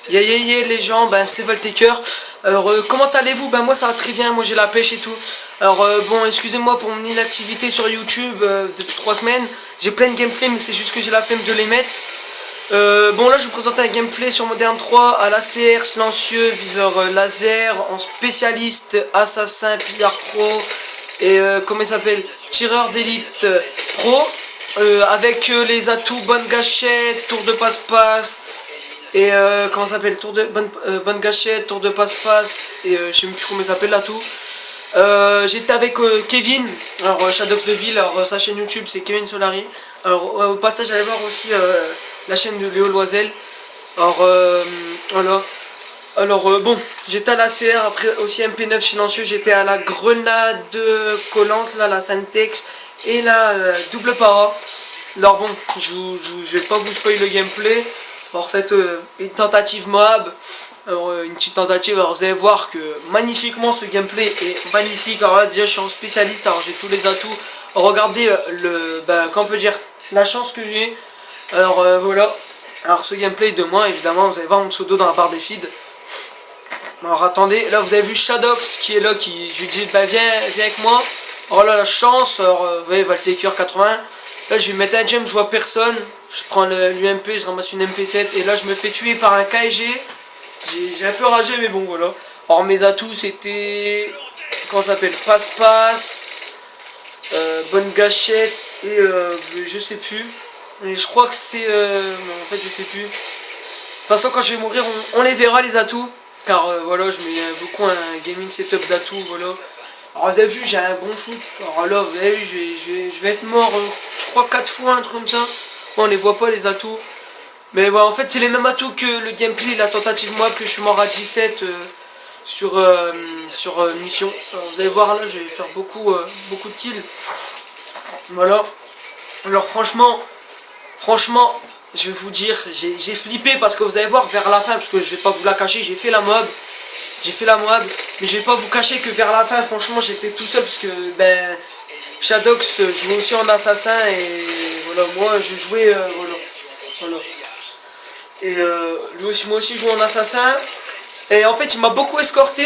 Les gens, ben c'est Voltaker. Alors comment allez-vous? Ben moi ça va très bien, moi j'ai la pêche et tout. Alors bon, excusez-moi pour mon inactivité sur YouTube depuis 3 semaines. J'ai plein de gameplay mais c'est juste que j'ai la flemme de les mettre. Bon là je vais vous présenter un gameplay sur Modern 3 à l'ACR silencieux, viseur laser, en spécialiste, assassin, pillard pro et comment il s'appelle, tireur d'élite pro, avec les atouts bonne gâchette, tour de passe-passe et comment ça s'appelle, tour de bonne gâchette, tour de passe-passe et je sais même plus comment il s'appelle l'atout. J'étais avec Kevin, alors Shadow's de Ville, alors sa chaîne YouTube c'est Kevin Solari. Alors au passage allez voir aussi la chaîne de Léo Loisel. Alors voilà. Alors bon, j'étais à la CR, après aussi MP9 silencieux, j'étais à la grenade collante, là, la Syntex et la double para. Alors bon, je vais pas vous spoiler le gameplay. Alors cette une tentative Moab. Alors une petite tentative, alors vous allez voir que magnifiquement ce gameplay est magnifique. Alors là déjà je suis en spécialiste, alors j'ai tous les atouts. Regardez comment on peut dire, la chance que j'ai. Alors voilà. Alors ce gameplay de moi évidemment, vous allez voir mon pseudo dans la barre des feeds. Alors attendez, là vous avez vu Shadox qui est là, je lui dis bah viens avec moi. Alors là la chance, alors vous voyez Valtaker 80. Là je vais mettre un gem, je vois personne. Je prends l'UMP, je ramasse une MP7 et là je me fais tuer par un KG. J'ai un peu ragé mais bon voilà. Alors mes atouts c'était, comment ça s'appelle, passe-passe, bonne gâchette et je sais plus. Et je crois que c'est, en fait je sais plus. De toute façon quand je vais mourir on les verra les atouts. Car voilà je mets beaucoup un gaming setup d'atouts voilà. Alors vous avez vu j'ai un bon shoot. Alors là vous avez vu je vais être mort je crois 4 fois un truc comme ça. Bon, on les voit pas les atouts. Mais voilà en fait c'est les mêmes atouts que le gameplay, la tentative moi que je suis mort à 17 sur mission. Alors, vous allez voir là je vais faire beaucoup de kills. Voilà. Alors franchement je vais vous dire, j'ai flippé parce que vous allez voir vers la fin, parce que je vais pas vous la cacher, j'ai fait la mob, mais je vais pas vous cacher que vers la fin, franchement, j'étais tout seul parce que, ben, Shadox jouait aussi en assassin et voilà, moi je jouais, voilà. Et moi aussi je jouais en assassin et en fait il m'a beaucoup escorté.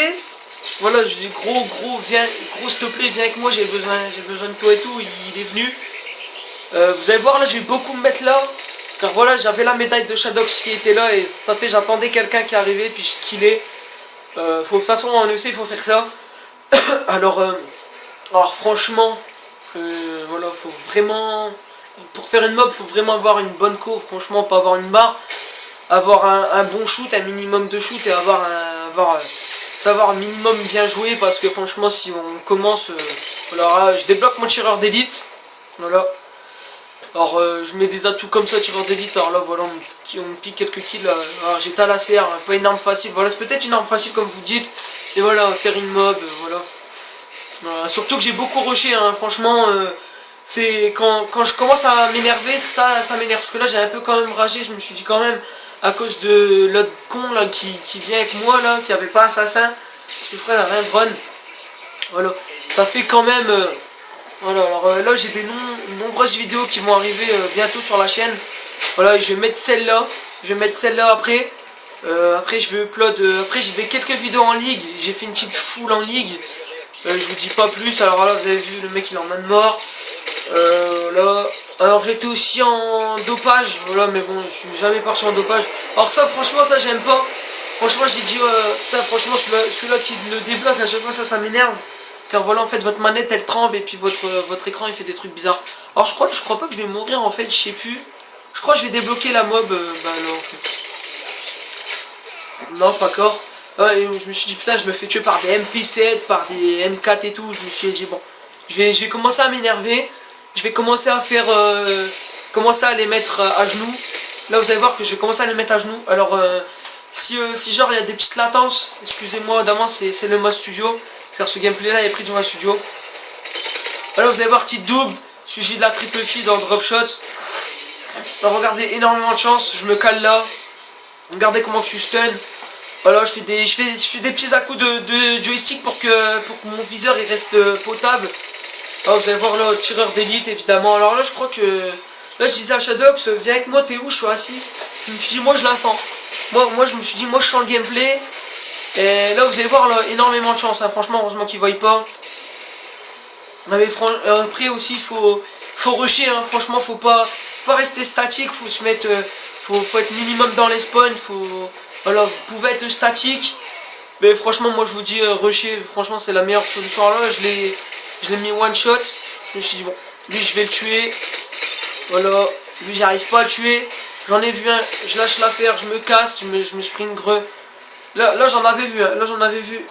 Voilà, je dis gros viens, gros s'il te plaît viens avec moi, j'ai besoin de toi et tout, il est venu. Vous allez voir là, je vais beaucoup me mettre là. Car voilà, j'avais la médaille de Shadox qui était là et ça fait j'attendais quelqu'un qui arrivait puis je killais. De toute façon en EC il faut faire ça. alors franchement, voilà, faut vraiment, pour faire une mob faut vraiment avoir une bonne co, franchement pas avoir une barre, avoir un bon shoot, un minimum de shoot et savoir un minimum bien jouer parce que franchement si on commence, voilà, je débloque mon tireur d'élite, voilà. Alors je mets des atouts comme ça, tireur d'élite, alors là voilà, on me pique quelques kills, alors j'étais à la CR, hein, pas une arme facile, voilà c'est peut-être une arme facile comme vous dites, et voilà, faire une mob, voilà. Surtout que j'ai beaucoup rushé, hein, franchement, c'est quand je commence à m'énerver, ça m'énerve, parce que là j'ai un peu quand même ragé, je me suis dit quand même, à cause de l'autre con là qui vient avec moi là, qui avait pas assassin, parce que je crois qu'il avait un run, voilà, ça fait quand même... Voilà, alors là j'ai des nombreuses vidéos qui vont arriver bientôt sur la chaîne. Voilà, je vais mettre celle-là. Après. Après je vais upload. Après j'ai quelques vidéos en ligue. J'ai fait une petite foule en ligue. Je vous dis pas plus. Alors là vous avez vu le mec il est en main de mort. Là. Alors j'étais aussi en dopage. Voilà, mais bon, je suis jamais parti en dopage. Alors ça franchement ça j'aime pas. Franchement j'ai dit franchement celui-là qui le débloque à chaque fois ça m'énerve. Car voilà en fait votre manette elle tremble et puis votre écran il fait des trucs bizarres. Alors je crois pas que je vais mourir en fait, je sais plus. Je crois que je vais débloquer la mob, bah non en fait. Non pas encore. Et je me suis dit putain je me fais tuer par des MP7, par des M4 et tout. Je me suis dit bon, je vais commencer à m'énerver. Je vais commencer à faire, commencer à les mettre à genoux. Là vous allez voir que je vais commencer à les mettre à genoux. Alors si genre il y a des petites latences, excusez-moi d'avance c'est le mode studio. Car ce gameplay là est pris dans ma studio. Voilà vous allez voir petite double, suivi de la triple fille dans le drop shot. Alors regardez énormément de chance, je me cale là. Regardez comment je suis stun. Voilà je fais des petits à-coups de joystick pour que mon viseur il reste potable. Alors vous allez voir là tireur d'élite évidemment. Alors là je crois que là je disais à Shadox viens avec moi t'es où, je suis à 6. Je me suis dit moi je la sens. Moi je me suis dit, moi je sens le gameplay. Et là vous allez voir là, énormément de chance, hein. Franchement heureusement qu'ils voient pas. Mais après aussi faut rusher, hein. Franchement faut pas rester statique, faut se mettre, faut être minimum dans les spawns, voilà, vous pouvez être statique. Mais franchement moi je vous dis rusher, franchement c'est la meilleure solution. Alors là je l'ai mis one shot, je me suis dit bon, lui je vais le tuer. Voilà, lui j'arrive pas à le tuer. J'en ai vu un, je lâche l'affaire, je me casse, je me sprint greu. Là j'en avais vu, hein. Là j'en avais vu.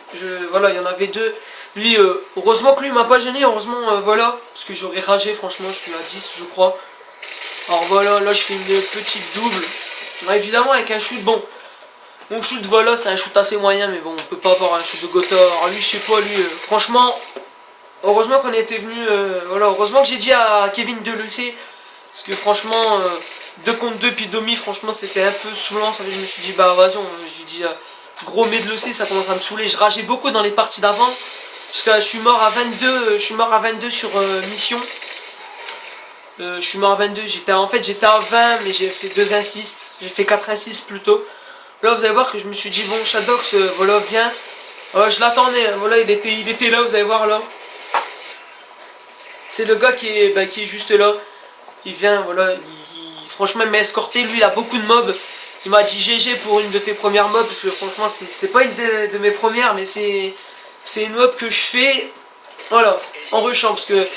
Voilà, il y en avait deux. Lui, heureusement que lui m'a pas gêné, heureusement, voilà. Parce que j'aurais ragé, franchement, je suis à 10, je crois. Alors voilà, là je fais une petite double. Ouais, évidemment avec un shoot, bon. Mon shoot, voilà, c'est un shoot assez moyen, mais bon, on peut pas avoir un shoot de Gotha. Alors lui, je sais pas, lui, franchement, heureusement qu'on était venu, voilà, heureusement que j'ai dit à Kevin de le laisser. Parce que franchement, 2 contre 2 puis demi, franchement, c'était un peu saoulant. Ça fait que je me suis dit, bah vas-y, j'ai dit, gros, mais de le ça commence à me saouler. Je rageais beaucoup dans les parties d'avant. Parce que je suis mort à 22, sur mission. Je suis mort à 22, en fait j'étais à 20 mais j'ai fait 2 assists, j'ai fait 4 assists plutôt. Là vous allez voir que je me suis dit bon Shadox, voilà viens. Je l'attendais, hein. Voilà il était là, vous allez voir là. C'est le gars qui est juste là. Il vient, voilà, franchement il m'a escorté, lui il a beaucoup de mobs. Il m'a dit GG pour une de tes premières mobs, parce que franchement c'est pas une de mes premières mais c'est une mob que je fais, voilà, en rushant, parce que,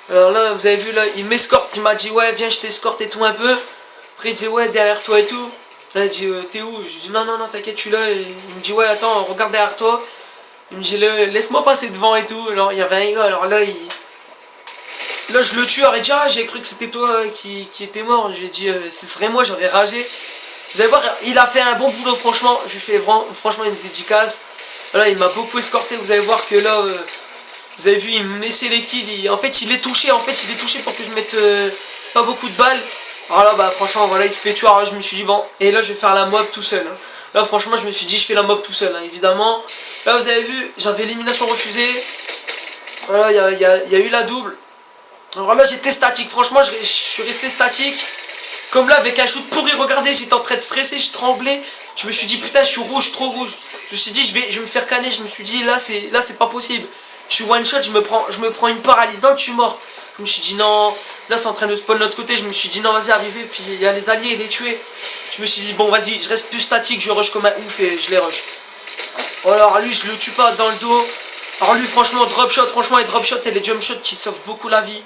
alors là, vous avez vu, là, il m'escorte, il m'a dit, ouais, viens, je t'escorte et tout un peu. Après, il disait, ouais, derrière toi et tout. Là, il dit, t'es où? Je dis, non, t'inquiète, je suis là. Et il me dit, ouais, attends, regarde derrière toi. Il me dit, laisse-moi passer devant et tout. Alors, il y avait un gars, alors là, là, je le tue, alors il dit, ah, j'ai cru que c'était toi qui était mort. J'ai dit, ce serait moi, j'aurais ragé. Vous allez voir, il a fait un bon boulot, franchement. Je lui fais franchement une dédicace. Voilà, il m'a beaucoup escorté, vous allez voir que là, vous avez vu, il me laissait les kills, en fait il est touché pour que je mette pas beaucoup de balles. Alors là, bah franchement, voilà, il se fait tuer, alors je me suis dit, bon, et là je vais faire la mob tout seul. Hein. Là franchement, je me suis dit, je fais la mob tout seul, hein, évidemment. Là vous avez vu, j'avais élimination refusée. Voilà, il y a eu la double. Alors là j'étais statique, franchement, je suis resté statique. Comme là, avec un shoot pourri, regardez, j'étais en train de stresser, je tremblais. Je me suis dit, putain, je suis rouge, trop rouge. Je me suis dit, je vais me faire canner. Je me suis dit, là, c'est pas possible. Je suis one shot, je me prends une paralysante, je suis mort. Je me suis dit, non, là, c'est en train de spawn de l'autre côté. Je me suis dit, non, vas-y, arrivez. Puis il y a les alliés, les tuer. Je me suis dit, bon, vas-y, je reste plus statique, je rush comme un ouf et je les rush. Alors, lui, je le tue pas dans le dos. Alors, lui, franchement, drop shot, franchement, les drop shots et les jump shots qui sauvent beaucoup la vie.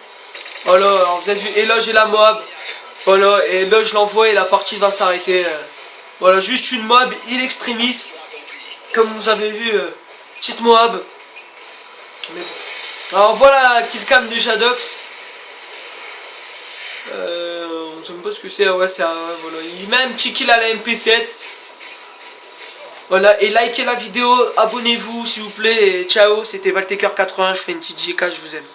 Voilà, alors, vous avez vu, et là, j'ai la mob. Voilà, et là je l'envoie et la partie va s'arrêter. Voilà, juste une mob, il extremis. Comme vous avez vu, petite mob. Mais bon. Alors voilà, killcam du Shadox. On sait même pas ce que c'est. Ouais, c'est voilà. Il met un petit kill à la MP7. Voilà, et likez la vidéo, abonnez-vous s'il vous plaît. Et ciao, c'était Valtaker 80. Je fais une petite JK, je vous aime.